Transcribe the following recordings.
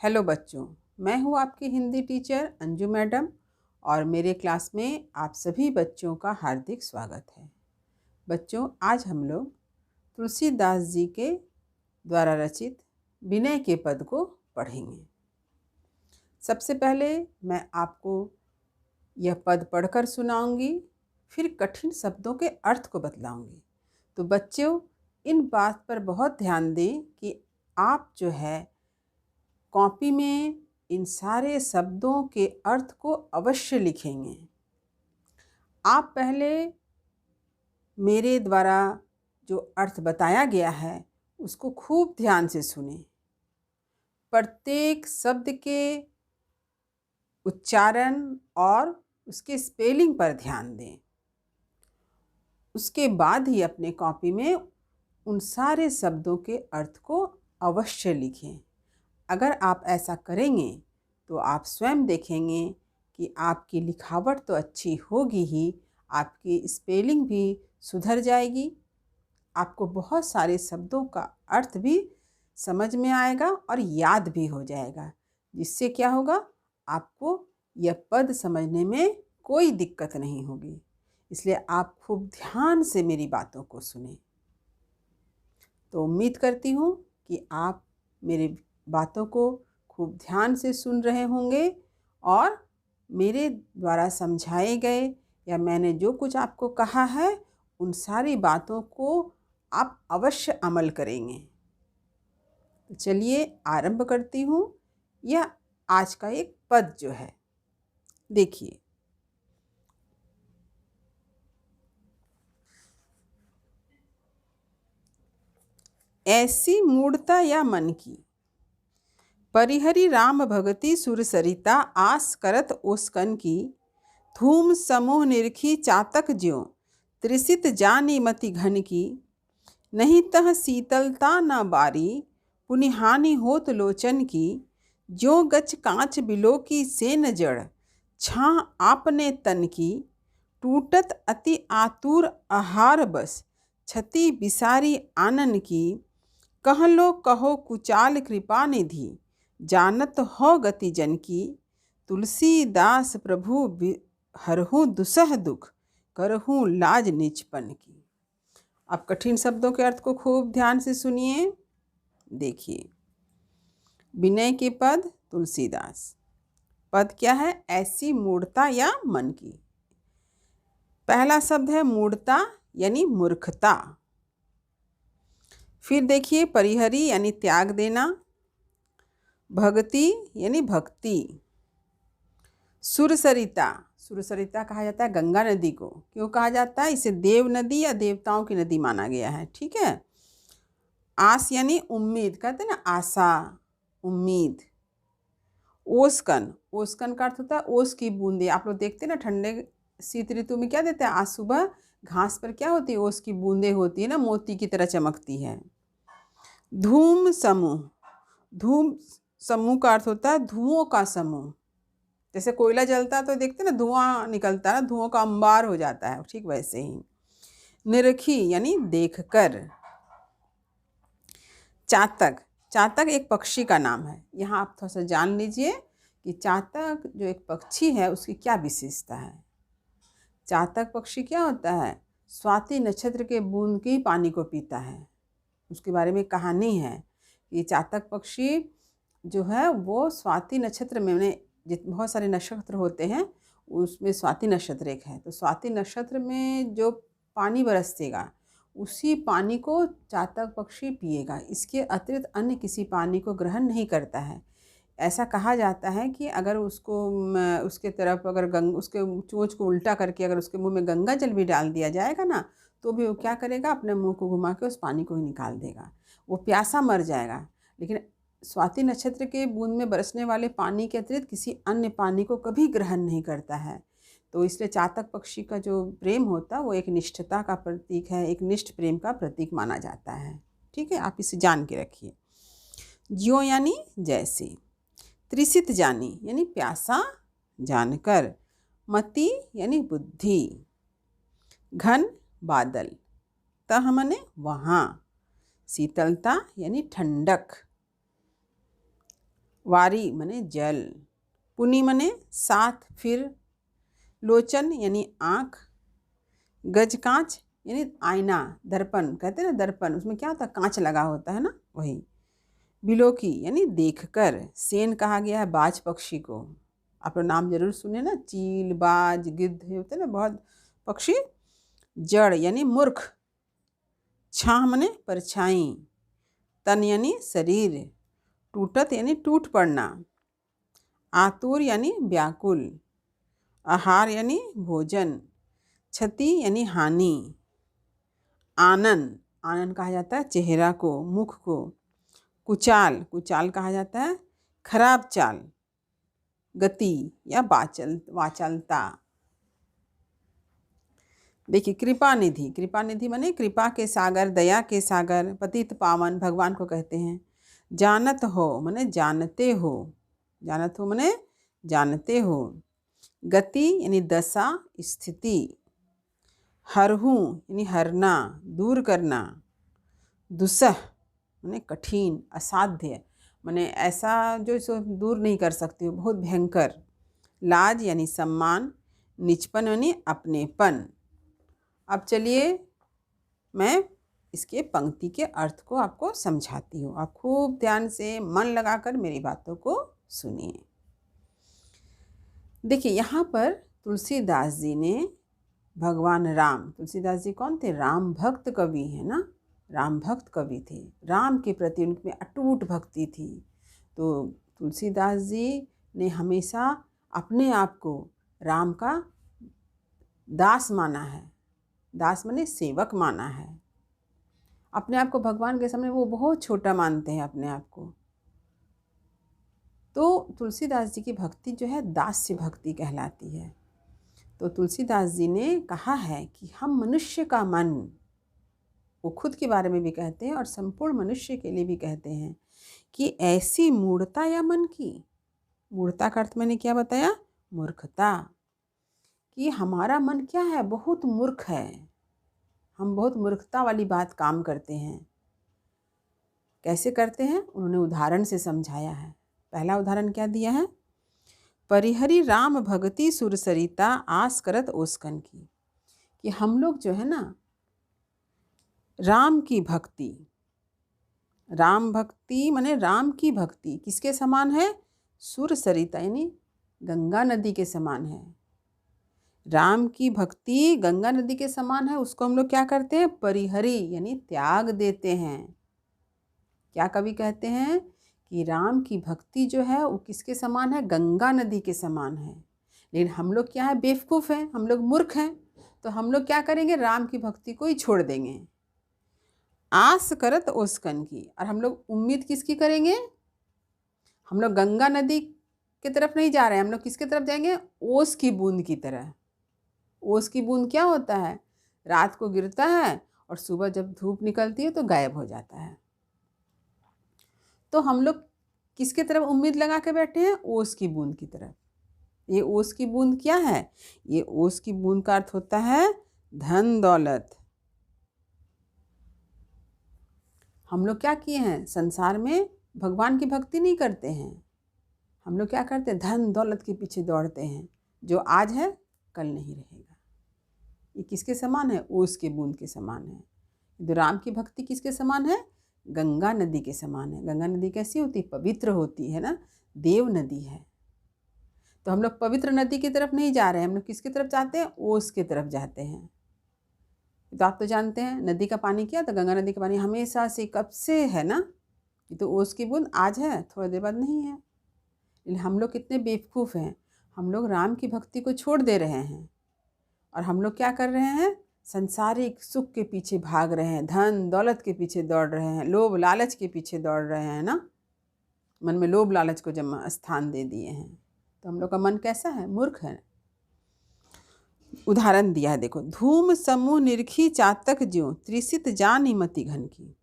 Hello बच्चों, मैं हूँ आपकी हिंदी टीचर अंजू मैडम और मेरे क्लास में आप सभी बच्चों का हार्दिक स्वागत है। बच्चों, आज हम लोग तुलसीदास जी के द्वारा रचित विनय के पद को पढ़ेंगे। सबसे पहले मैं आपको यह पद पढ़कर सुनाऊंगी, फिर कठिन शब्दों के अर्थ को बतलाऊंगी। तो बच्चों, इन बात पर बहुत ध्यान दें कि आप जो है कॉपी में इन सारे शब्दों के अर्थ को अवश्य लिखेंगे। आप पहले मेरे द्वारा जो अर्थ बताया गया है उसको खूब ध्यान से सुनें। प्रत्येक शब्द के उच्चारण और उसके स्पेलिंग पर ध्यान दें। उसके बाद ही अपने कॉपी में उन सारे शब्दों के अर्थ को अवश्य लिखें। अगर आप ऐसा करेंगे तो आप स्वयं देखेंगे कि आपकी लिखावट तो अच्छी होगी ही, आपकी स्पेलिंग भी सुधर जाएगी। आपको बहुत सारे शब्दों का अर्थ भी समझ में आएगा और याद भी हो जाएगा, जिससे क्या होगा, आपको यह पद समझने में कोई दिक्कत नहीं होगी। इसलिए आप खूब ध्यान से मेरी बातों को सुनें। तो उम्मीद करती हूँ कि आप मेरे बातों को खूब ध्यान से सुन रहे होंगे और मेरे द्वारा समझाए गए या मैंने जो कुछ आपको कहा है उन सारी बातों को आप अवश्य अमल करेंगे। तो चलिए आरंभ करती हूँ। यह आज का एक पद जो है, देखिए। ऐसी मूढ़ता या मन की, परिहरि राम भगति सुर सरिता, आस करत ओस्कन की, धूम समूह निरखी चातक ज्यों, त्रिसित जानी मति घन की, नहीं तह शीतलता न बारी, पुनिहानि होत लोचन की, ज्यों गच कांच बिलो की से न जड़, छाँ आपने तन की, टूटत अति आतुर आहार बस, छति बिसारी आनन की, कह लो कहो कुचाल कृपा निधि, जानत हो गति जन की, तुलसीदास प्रभु हरहु दुसह दुख, करहु लाज निजपन की। अब कठिन शब्दों के अर्थ को खूब ध्यान से सुनिए। देखिए, विनय के पद तुलसीदास। पद क्या है? ऐसी मूढ़ता या मन की। पहला शब्द है मूढ़ता यानी मूर्खता। फिर देखिए परिहरि यानी त्याग देना, भगति यानी भक्ति, सुरसरिता, सुरसरिता कहा जाता है गंगा नदी को। क्यों कहा जाता है? इसे देव नदी या देवताओं की नदी माना गया है। ठीक है। आस यानी उम्मीद, कहते हैं ना आशा, उम्मीद। ओसकन, ओसकन का अर्थ होता है ओस की बूंदे। आप लोग देखते हैं ना ठंडे शीत ऋतु में क्या देते हैं? आज सुबह घास पर क्या होती है? ओस की बूंदे होती है ना, मोती की तरह चमकती है। धूम समूह, धूम समूह का अर्थ होता है धुओं का समूह। जैसे कोयला जलता है तो देखते हैं ना धुआं निकलता है ना, धुओं का अंबार हो जाता है, ठीक वैसे ही। निरखी यानी देखकर। चातक, चातक एक पक्षी का नाम है। यहाँ आप थोड़ा सा जान लीजिए कि चातक जो एक पक्षी है उसकी क्या विशेषता है। चातक पक्षी क्या होता है? स्वाति नक्षत्र के बूंद के ही पानी को पीता है। उसके बारे में कहानी है कि चातक पक्षी जो है वो स्वाति नक्षत्र में, बहुत सारे नक्षत्र होते हैं, उसमें स्वाति नक्षत्र एक है। तो स्वाति नक्षत्र में जो पानी बरसेगा उसी पानी को चातक पक्षी पिएगा। इसके अतिरिक्त अन्य किसी पानी को ग्रहण नहीं करता है। ऐसा कहा जाता है कि अगर उसको उसके तरफ अगर उसके चोंच को उल्टा करके अगर उसके मुंह में गंगा जल भी डाल दिया जाएगा ना, तो भी वो क्या करेगा? अपने मुंह को घुमा के उस पानी को ही निकाल देगा। वो प्यासा मर जाएगा। लेकिन स्वाति नक्षत्र के बूंद में बरसने वाले पानी के अतिरिक्त किसी अन्य पानी को कभी ग्रहण नहीं करता है। तो इसलिए चातक पक्षी का जो प्रेम होता है वो एक निष्ठता का प्रतीक है, एक निष्ठ प्रेम का प्रतीक माना जाता है। ठीक है, आप इसे जान के रखिए। ज्यों यानी जैसे, त्रिसित जानी यानी प्यासा जानकर, मति यानी बुद्धि, घन बादल, तह मने वहाँ, शीतलता यानी ठंडक, वारी मने जल, पुनि मने साथ, फिर, लोचन यानी आँख, गजकांच यानी आईना, दर्पण कहते हैं ना, दर्पण उसमें क्या होता है, कांच लगा होता है ना, वही। बिलोकी यानी देखकर, सेन कहा गया है बाज पक्षी को। आप लोग नाम जरूर सुने ना, चील, बाज, गिद्ध, ये होते हैं ना बहुत पक्षी। जड़ यानी मूर्ख, छाह मने परछाई, तन यानी शरीर, टूटत यानी टूट पड़ना, आतुर यानी व्याकुल, आहार यानी भोजन, क्षति यानी हानि, आनन, आनन कहा जाता है चेहरा को, मुख को, कुचाल, कुचाल कहा जाता है खराब चाल, गति या वाचालता। देखिए कृपा निधि, कृपा निधि माने कृपा के सागर, दया के सागर, पतित पावन भगवान को कहते हैं। जानत हो माने जानते हो, जानत हो माने जानते हो, गति यानी दशा, स्थिति, हरहूँ यानी हरना, दूर करना, दुसह माने कठिन, असाध्य माने ऐसा जो इसको दूर नहीं कर सकते हो, बहुत भयंकर, लाज यानी सम्मान, निचपन यानी अपनेपन। अब चलिए मैं इसके पंक्ति के अर्थ को आपको समझाती हूँ। आप खूब ध्यान से मन लगाकर मेरी बातों को सुनिए। देखिए यहाँ पर तुलसीदास जी ने भगवान राम, तुलसीदास जी कौन थे, राम भक्त कवि है ना, राम भक्त कवि थे, राम के प्रति उनमें अटूट भक्ति थी। तो तुलसीदास जी ने हमेशा अपने आप को राम का दास माना है, दास माने सेवक माना है। अपने आप को भगवान के सामने वो बहुत छोटा मानते हैं अपने आप को। तो तुलसीदास जी की भक्ति जो है दास्य भक्ति कहलाती है। तो तुलसीदास जी ने कहा है कि हम मनुष्य का मन, वो खुद के बारे में भी कहते हैं और संपूर्ण मनुष्य के लिए भी कहते हैं कि ऐसी मूढ़ता या मन की, मूढ़ता का अर्थ मैंने क्या बताया, मूर्खता, कि हमारा मन क्या है, बहुत मूर्ख है, हम बहुत मूर्खता वाली बात काम करते हैं। कैसे करते हैं, उन्होंने उदाहरण से समझाया है। पहला उदाहरण क्या दिया है, परिहरी राम भगति सुरसरिता आस करत ओस्कन की, कि हम लोग जो है ना राम की भक्ति, राम भक्ति माने राम की भक्ति किसके समान है, सुरसरिता यानी गंगा नदी के समान है। राम की भक्ति गंगा नदी के समान है, उसको हम लोग क्या करते हैं, परिहरी यानी त्याग देते हैं। क्या कवि कहते हैं कि राम की भक्ति जो है वो किसके समान है, गंगा नदी के समान है। लेकिन हम लोग क्या है, बेवकूफ़ हैं, हम लोग मूर्ख हैं, तो हम लोग क्या करेंगे, राम की भक्ति को ही छोड़ देंगे। आस करत ओस्कन की, और हम लोग उम्मीद किसकी करेंगे, हम लोग गंगा नदी की तरफ नहीं जा रहे हैं, हम लोग किसकी तरफ जाएंगे, ओस की बूंद की तरह। ओस की बूंद क्या होता है, रात को गिरता है और सुबह जब धूप निकलती है तो गायब हो जाता है। तो हम लोग किसके तरफ उम्मीद लगा के बैठे हैं, ओस की बूंद की तरफ। ये ओस की बूंद क्या है, ये ओस की बूंद का अर्थ होता है धन दौलत। हम लोग क्या किए हैं, संसार में भगवान की भक्ति नहीं करते हैं, हम लोग क्या करते हैं, धन दौलत के पीछे दौड़ते हैं, जो आज है कल नहीं रहेगा। ये किसके समान है, ओस के बूंद के समान है। तो राम की भक्ति किसके समान है, गंगा नदी के समान है। गंगा नदी कैसी होती है, पवित्र होती है ना, देव नदी है। तो हम लोग पवित्र नदी की तरफ नहीं जा रहे हैं, हम लोग किसकी तरफ जाते हैं, ओस की तरफ जाते हैं। तो आप तो जानते हैं नदी का पानी क्या था, गंगा नदी का पानी हमेशा से कब से है ना, ये तो ओस की बूंद आज है, थोड़ी देर बाद नहीं है। लेकिन हम लोग कितने बेवकूफ़ हैं, हम लोग राम की भक्ति को छोड़ दे रहे हैं और हम लोग क्या कर रहे हैं, संसारिक सुख के पीछे भाग रहे हैं, धन दौलत के पीछे दौड़ रहे हैं, लोभ लालच के पीछे दौड़ रहे हैं ना, मन में लोभ लालच को जब स्थान दे दिए हैं। तो हम लोग का मन कैसा है, मूर्ख है। उदाहरण दिया है, देखो, धूम समूह निरखी चातक ज्यों त्रिसित जान मति घन की।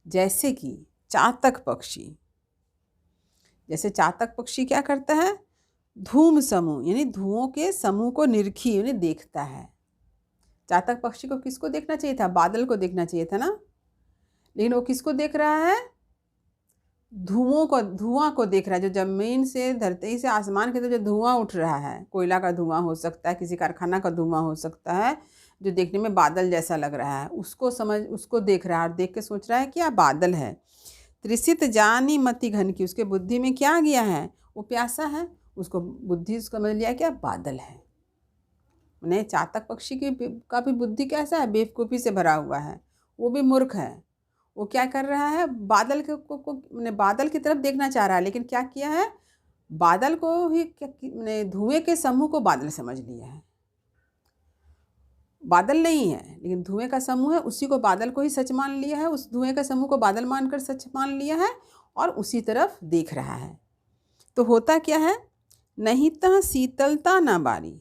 जैसे कि चातक पक्षी, जैसे चातक पक्षी क्या करता है, धूम समूह यानी धुओं के समूह को निरखी यानी देखता है। चातक पक्षी को किसको देखना चाहिए था, बादल को देखना चाहिए था ना, लेकिन वो किसको देख रहा है, धुआं को देख रहा है, जो ज़मीन से धरती से आसमान की तरफ जो धुआं उठ रहा है, कोयला का धुआं हो सकता है, किसी कारखाना का धुआं हो सकता है, जो देखने में बादल जैसा लग रहा है, उसको देख रहा है और देख के सोच रहा है कि यह बादल है। त्रिसित जानी मति घन की, उसके बुद्धि में क्या आ गया है, वो प्यासा है, उसको बुद्धि समझ लिया क्या बादल है। मैंने चातक पक्षी का भी बुद्धि कैसा है, बेवकूफ़ी से भरा हुआ है, वो भी मूर्ख है। वो क्या कर रहा है, बादल मैंने बादल की तरफ देखना चाह रहा है, लेकिन क्या किया है, बादल को ही मैंने धुएं के समूह को बादल समझ लिया है। बादल नहीं है, लेकिन धुएं का समूह है, उसी को बादल को ही सच मान लिया है, उस धुएं का समूह को बादल मानकर सच मान लिया है और उसी तरफ देख रहा है। तो होता क्या है, नहीं तो शीतलता ना बारी,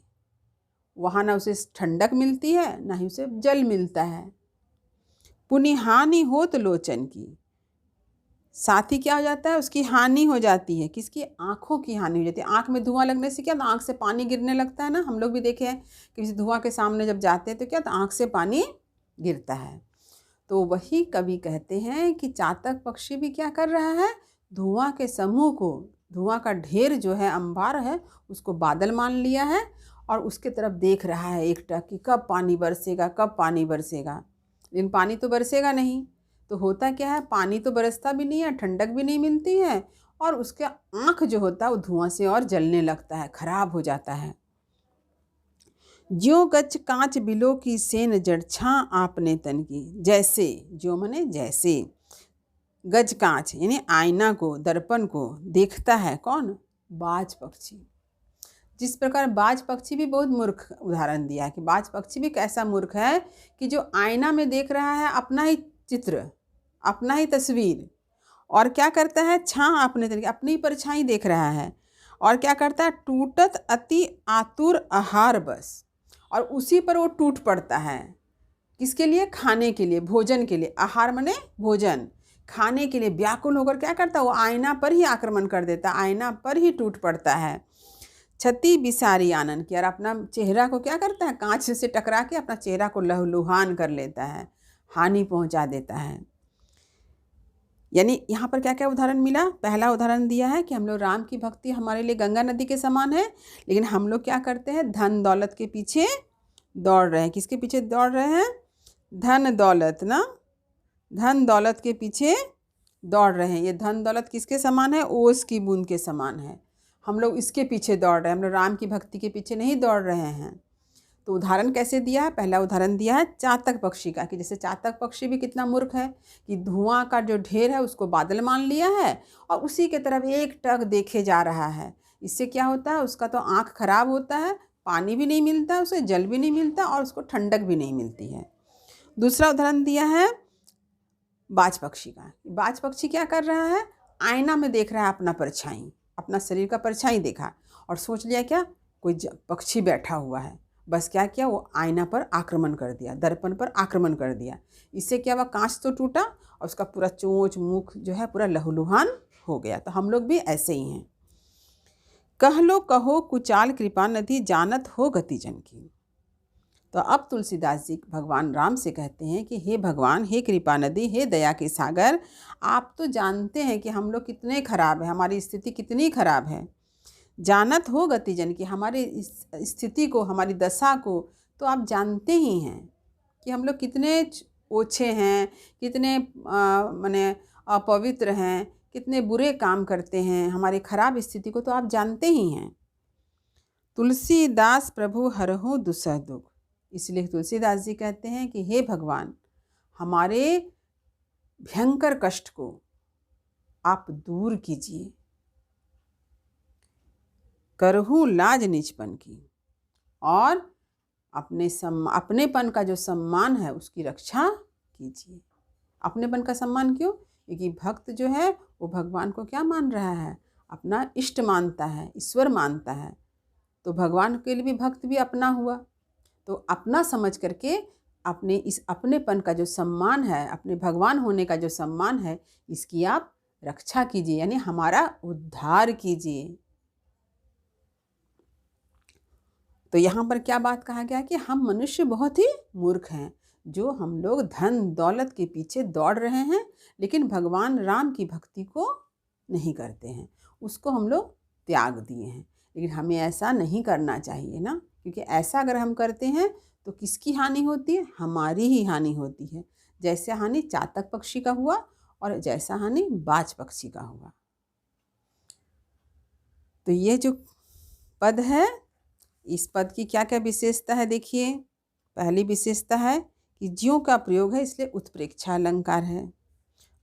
वहाँ ना उसे ठंडक मिलती है, ना ही उसे जल मिलता है। पुण्य हानि हो तो लोचन की, साथ ही क्या हो जाता है, उसकी हानि हो जाती है। किसकी, आँखों की हानि हो जाती है। आँख में धुआं लगने से क्या, तो आँख से पानी गिरने लगता है ना, हम लोग भी देखे हैं कि किसी धुआं के सामने जब जाते हैं तो क्या, तो आँख से पानी गिरता है। तो वही कवि कहते हैं कि चातक पक्षी भी क्या कर रहा है, धुआं के समूह को, धुआं का ढेर जो है, अंबार है, उसको बादल मान लिया है और उसके तरफ देख रहा है एकटक कि कब पानी बरसेगा, कब पानी बरसेगा। लेकिन पानी तो बरसेगा नहीं। तो होता क्या है, पानी तो बरसता भी नहीं है, ठंडक भी नहीं मिलती है और उसका आँख जो होता है वो धुआं से और जलने लगता है, खराब हो जाता है। ज्यों गच कांच बिलो की सेन जड़ छां आपने तन की, जैसे, जो मने जैसे, गज कांच यानी आईना को, दर्पण को देखता है कौन, बाज पक्षी। जिस प्रकार बाज पक्षी भी बहुत मूर्ख उदाहरण दिया है कि बाज पक्षी भी कैसा मूर्ख है कि जो आईना में देख रहा है अपना ही चित्र, अपना ही तस्वीर, और क्या करता है, छां अपने तरीके, अपनी परछाई देख रहा है और क्या करता है, टूटत अति आतुर आहार बस, और उसी पर वो टूट पड़ता है। किसके लिए, खाने के लिए, भोजन के लिए। आहार मने भोजन, खाने के लिए व्याकुल होकर क्या करता है, वो आईना पर ही आक्रमण कर देता है, आईना पर ही टूट पड़ता है। क्षति बिसारी आनंद की, और अपना चेहरा को क्या करता है, कांच से टकरा के अपना चेहरा को लहूलुहान कर लेता है, हानि पहुंचा देता है। यानी यहाँ पर क्या क्या उदाहरण मिला, पहला उदाहरण दिया है कि हम लोग राम की भक्ति हमारे लिए गंगा नदी के समान है, लेकिन हम लोग क्या करते हैं, धन दौलत के पीछे दौड़ रहे हैं। किसके पीछे दौड़ रहे हैं, धन दौलत ना, धन दौलत के पीछे दौड़ रहे हैं। ये धन दौलत किसके समान है, ओस की बूंद के समान है। हम लोग इसके पीछे दौड़ रहे हैं, हम लोग राम की भक्ति के पीछे नहीं दौड़ रहे हैं। तो उदाहरण कैसे दिया है, पहला उदाहरण दिया है चातक पक्षी का, कि जैसे चातक पक्षी भी कितना मूर्ख है कि धुआं का जो ढेर है उसको बादल मान लिया है और उसी के तरफ एक टक देखे जा रहा है। इससे क्या होता है, उसका तो आँख खराब होता है, पानी भी नहीं मिलता, उसे जल भी नहीं मिलता और उसको ठंडक भी नहीं मिलती है। दूसरा उदाहरण दिया है बाज पक्षी का। बाज पक्षी क्या कर रहा है, आईना में देख रहा है अपना परछाई, अपना शरीर का परछाई देखा और सोच लिया क्या कोई पक्षी बैठा हुआ है, बस क्या किया, वो आईना पर आक्रमण कर दिया, दर्पण पर आक्रमण कर दिया। इससे क्या हुआ, कांच तो टूटा और उसका पूरा चोंच मुख जो है पूरा लहूलुहान हो गया। तो हम लोग भी ऐसे ही हैं। कह लो कहो कुचाल कृपा नदी, जानत हो गति जन की। तो अब तुलसीदास जी भगवान राम से कहते हैं कि हे भगवान, हे कृपा नदी, हे दया के सागर, आप तो जानते हैं कि हम लोग कितने खराब हैं, हमारी स्थिति कितनी खराब है। जानत हो गति जन की, हमारी स्थिति को, हमारी दशा को तो आप जानते ही हैं कि हम लोग कितने ओछे हैं, कितने माने अपवित्र हैं, कितने बुरे काम करते हैं, हमारी खराब स्थिति को तो आप जानते ही हैं। तुलसीदास प्रभु हरहु दुसह दुख, इसलिए तुलसीदास जी कहते हैं कि हे भगवान, हमारे भयंकर कष्ट को आप दूर कीजिए। करहु लाज निजपन की, और अपनेपन का जो सम्मान है उसकी रक्षा कीजिए। अपनेपन का सम्मान क्यों, क्योंकि भक्त जो है वो भगवान को क्या मान रहा है, अपना इष्ट मानता है, ईश्वर मानता है। तो भगवान के लिए भी भक्त भी अपना हुआ। तो अपना समझ करके अपने इस अपनेपन का जो सम्मान है, अपने भगवान होने का जो सम्मान है, इसकी आप रक्षा कीजिए, यानी हमारा उद्धार कीजिए। तो यहाँ पर क्या बात कहा गया कि हम मनुष्य बहुत ही मूर्ख हैं, जो हम लोग धन दौलत के पीछे दौड़ रहे हैं, लेकिन भगवान राम की भक्ति को नहीं करते हैं, उसको हम लोग त्याग दिए हैं। लेकिन हमें ऐसा नहीं करना चाहिए ना, क्योंकि ऐसा अगर हम करते हैं तो किसकी हानि होती है? हमारी ही हानि होती है। जैसे हानि चातक पक्षी का हुआ और जैसा हानि बाज पक्षी का हुआ। तो ये जो पद है, इस पद की क्या क्या विशेषता है देखिए। पहली विशेषता है कि ज्यों का प्रयोग है, इसलिए उत्प्रेक्षा अलंकार है।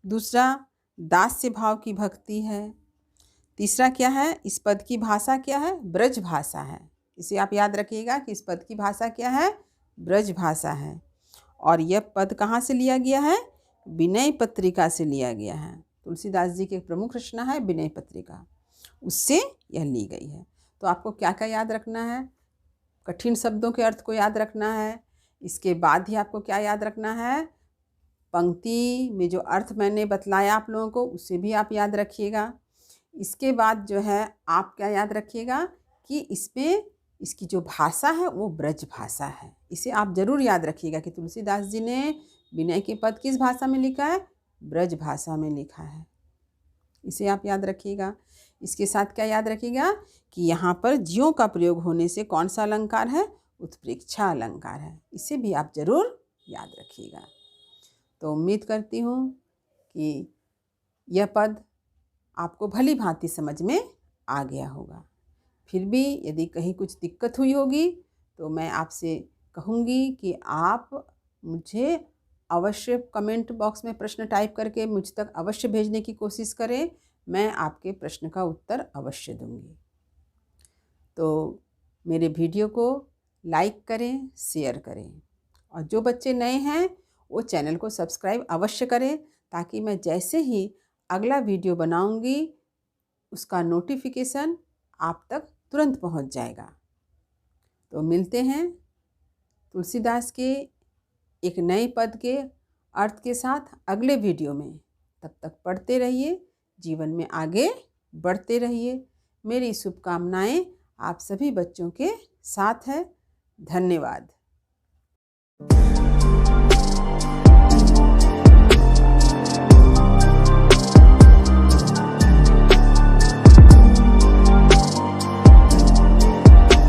दूसरा, दास्य भाव की भक्ति है। तीसरा क्या है, इस पद की भाषा क्या है? ब्रज भाषा है। इसे आप याद रखिएगा कि इस पद की भाषा क्या है? ब्रज भाषा है। और यह पद कहाँ से लिया गया है? विनय पत्रिका से लिया गया है। तुलसीदास जी की एक प्रमुख रचना है विनय पत्रिका, उससे यह ली गई है। तो आपको क्या क्या याद रखना है? कठिन शब्दों के अर्थ को याद रखना है। इसके बाद ही आपको क्या याद रखना है? पंक्ति में जो अर्थ मैंने बतलाया आप लोगों को, उसे भी आप याद रखिएगा। इसके बाद जो है आप क्या याद रखिएगा कि इसमें इसकी जो भाषा है वो ब्रज भाषा है। इसे आप ज़रूर याद रखिएगा कि तुलसीदास जी ने विनय के पद किस भाषा में लिखा है? ब्रज भाषा में लिखा है। इसे आप याद रखिएगा। इसके साथ क्या याद रखिएगा कि यहाँ पर ज्यों का प्रयोग होने से कौन सा अलंकार है? उत्प्रेक्षा अलंकार है। इसे भी आप ज़रूर याद रखिएगा। तो उम्मीद करती हूँ कि यह पद आपको भली भांति समझ में आ गया होगा। फिर भी यदि कहीं कुछ दिक्कत हुई होगी तो मैं आपसे कहूँगी कि आप मुझे अवश्य कमेंट बॉक्स में प्रश्न टाइप करके मुझ तक अवश्य भेजने की कोशिश करें। मैं आपके प्रश्न का उत्तर अवश्य दूँगी। तो मेरे वीडियो को लाइक करें, शेयर करें, और जो बच्चे नए हैं वो चैनल को सब्सक्राइब अवश्य करें, ताकि मैं जैसे ही अगला वीडियो बनाऊंगी उसका नोटिफिकेशन आप तक तुरंत पहुंच जाएगा। तो मिलते हैं तुलसीदास के एक नए पद के अर्थ के साथ अगले वीडियो में। तब तक पढ़ते रहिए, जीवन में आगे बढ़ते रहिए। मेरी शुभकामनाएं आप सभी बच्चों के साथ है। धन्यवाद।